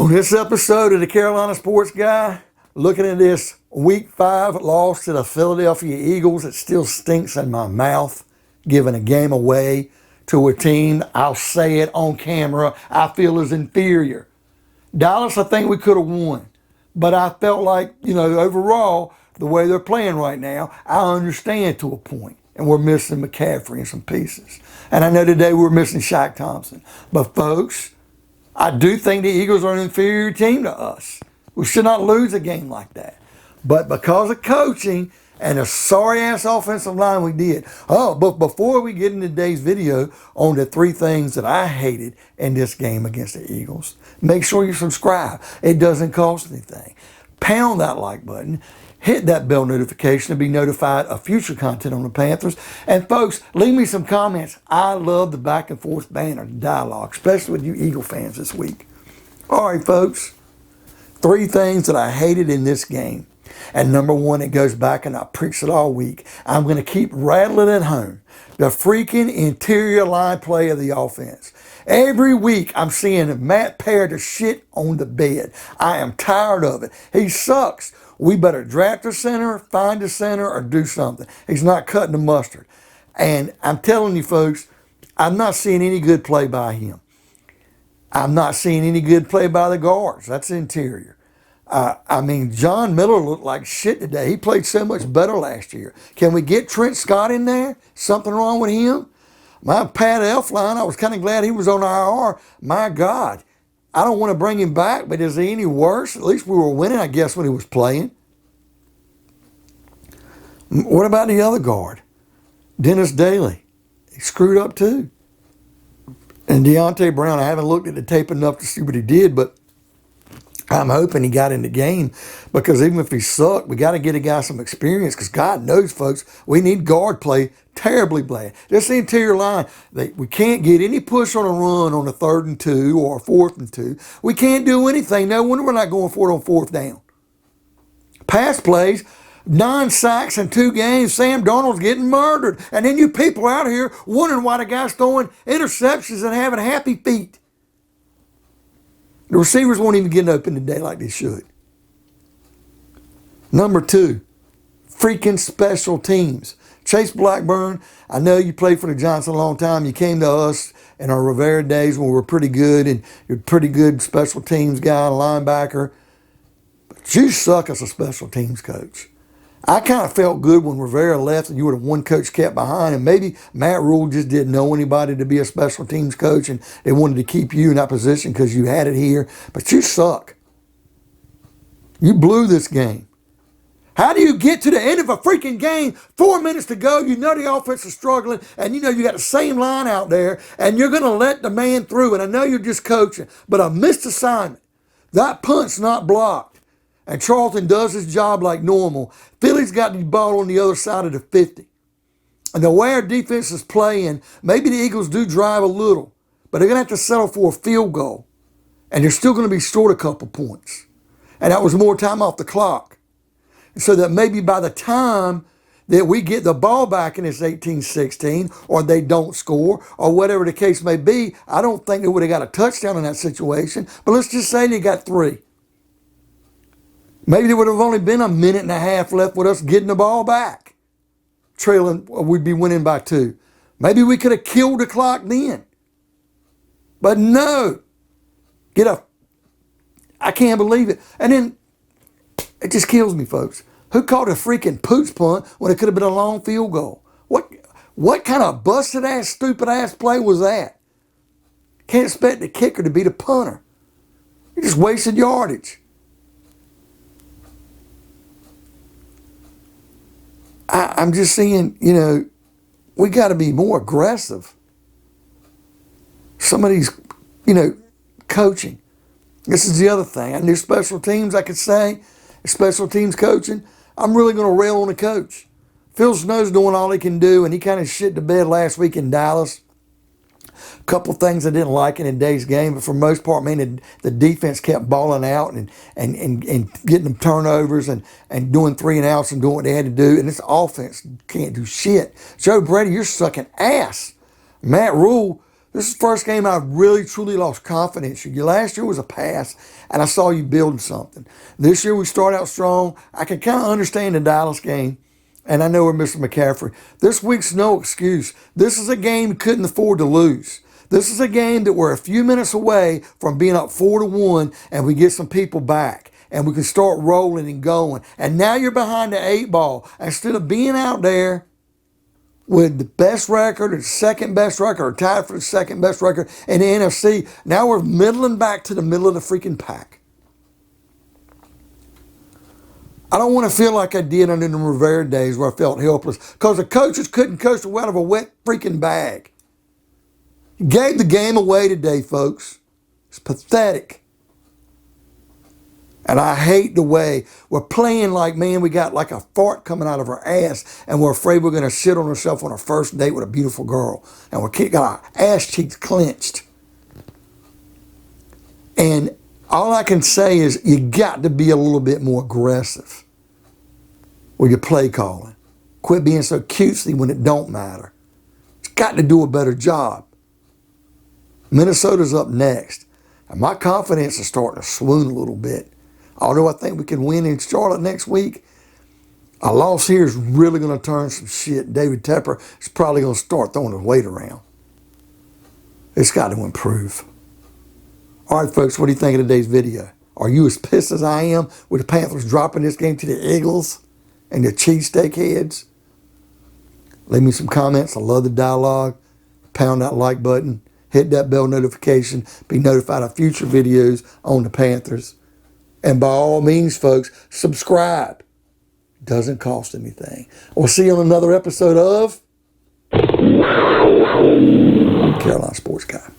On this episode of the Carolina Sports Guy, looking at this Week 5 loss to the Philadelphia Eagles, it still stinks in my mouth, giving a game away to a team, I'll say it on camera, I feel is inferior. Dallas, I think we could have won. But I felt like, overall, the way they're playing right now, I understand to a point. And we're missing McCaffrey in some pieces. And I know today we're missing Shaq Thompson. But folks, I do think the Eagles are an inferior team to us. We should not lose a game like that. But because of coaching and a sorry-ass offensive line we did. Oh, but before we get into today's video on the 3 things that I hated in this game against the Eagles, make sure you subscribe. It doesn't cost anything. Pound that like button. Hit that bell notification to be notified of future content on the Panthers. And folks, leave me some comments. I love the back and forth banter dialogue, especially with you Eagle fans this week. All right, folks. 3 things that I hated in this game. And number 1, it goes back, and I preached it all week. I'm going to keep rattling it home. The freaking interior line play of the offense. Every week I'm seeing Matt Pear to shit on the bed. I am tired of it. He sucks. We better draft a center, find a center, or do something. He's not cutting the mustard. And I'm telling you, folks, I'm not seeing any good play by him. I'm not seeing any good play by the guards. That's interior. John Miller looked like shit today. He played so much better last year. Can we get Trent Scott in there? Something wrong with him? My Pat Elfline, I was kind of glad he was on IR. My God. I don't want to bring him back, but is he any worse? At least we were winning, I guess, when he was playing. What about the other guard? Dennis Daly. He screwed up too. And Deontay Brown, I haven't looked at the tape enough to see what he did, but I'm hoping he got in the game, because even if he sucked, we got to get a guy some experience, because God knows, folks, we need guard play terribly bad. This interior line, we can't get any push on a run on a 3rd and 2 or a 4th and 2. We can't do anything. No wonder we're not going for it on 4th down. Pass plays, 9 sacks in 2 games. Sam Darnold's getting murdered. And then you people out here wondering why the guy's throwing interceptions and having happy feet. The receivers won't even get open today like they should. Number 2, freaking special teams. Chase Blackburn, I know you played for the Giants a long time. You came to us in our Rivera days when we were pretty good, and you're a pretty good special teams guy, linebacker. But you suck as a special teams coach. I kind of felt good when Rivera left and you were the one coach kept behind, and maybe Matt Rule just didn't know anybody to be a special teams coach and they wanted to keep you in that position because you had it here. But you suck. You blew this game. How do you get to the end of a freaking game, 4 minutes to go, you know the offense is struggling, and you know you got the same line out there, and you're going to let the man through, and I know you're just coaching, but a missed assignment. That punt's not blocked. And Charlton does his job like normal. Philly's got the ball on the other side of the 50. And the way our defense is playing, maybe the Eagles do drive a little, but they're going to have to settle for a field goal. And they're still going to be short a couple points. And that was more time off the clock. So that maybe by the time that we get the ball back and it's 18-16, or they don't score, or whatever the case may be, I don't think they would have got a touchdown in that situation. But let's just say they got 3. Maybe there would have only been a minute and a half left with us getting the ball back. Trailing, we'd be winning by 2. Maybe we could have killed the clock then. But no. I can't believe it. And then, it just kills me, folks. Who called a freaking pooch punt when it could have been a long field goal? What kind of busted-ass, stupid-ass play was that? Can't expect the kicker to be the punter. You just wasted yardage. I'm just saying, we got to be more aggressive. Some of these, coaching. This is the other thing. I knew special teams, I could say, special teams coaching, I'm really going to rail on the coach. Phil Snow's doing all he can do, and he kind of shit the bed last week in Dallas. A couple things I didn't like in today's game, but for the most part, man, the defense kept balling out and getting them turnovers and doing 3 and outs and doing what they had to do. And this offense can't do shit. Joe Brady, you're sucking ass. Matt Rule, This is the first game I really, truly lost confidence in you. Last year was a pass, and I saw you building something. This year we start out strong. I can kind of understand the Dallas game, and I know we're missing McCaffrey. This week's no excuse. This is a game you couldn't afford to lose. This is a game that we're a few minutes away from being up 4-1, and we get some people back, and we can start rolling and going. And now you're behind the 8 ball. Instead of being out there with the best record or second best record or tied for the second best record in the NFC, now we're middling back to the middle of the freaking pack. I don't want to feel like I did under the Rivera days where I felt helpless because the coaches couldn't coach out of a wet freaking bag. He gave the game away today, folks. It's pathetic. And I hate the way we're playing like, man, we got like a fart coming out of our ass and we're afraid we're going to shit on ourselves on our first date with a beautiful girl. And we're got our ass cheeks clenched. And all I can say is you got to be a little bit more aggressive with your play calling. Quit being so cutesy when it don't matter. It's got to do a better job. Minnesota's up next. And my confidence is starting to swoon a little bit. Although I think we can win in Charlotte next week, a loss here is really going to turn some shit. David Tepper is probably going to start throwing his weight around. It's got to improve. All right, folks, what do you think of today's video? Are you as pissed as I am with the Panthers dropping this game to the Eagles and the cheesesteak heads? Leave me some comments. I love the dialogue. Pound that like button. Hit that bell notification. Be notified of future videos on the Panthers. And by all means, folks, subscribe. Doesn't cost anything. We'll see you on another episode of Carolina Sports Guy.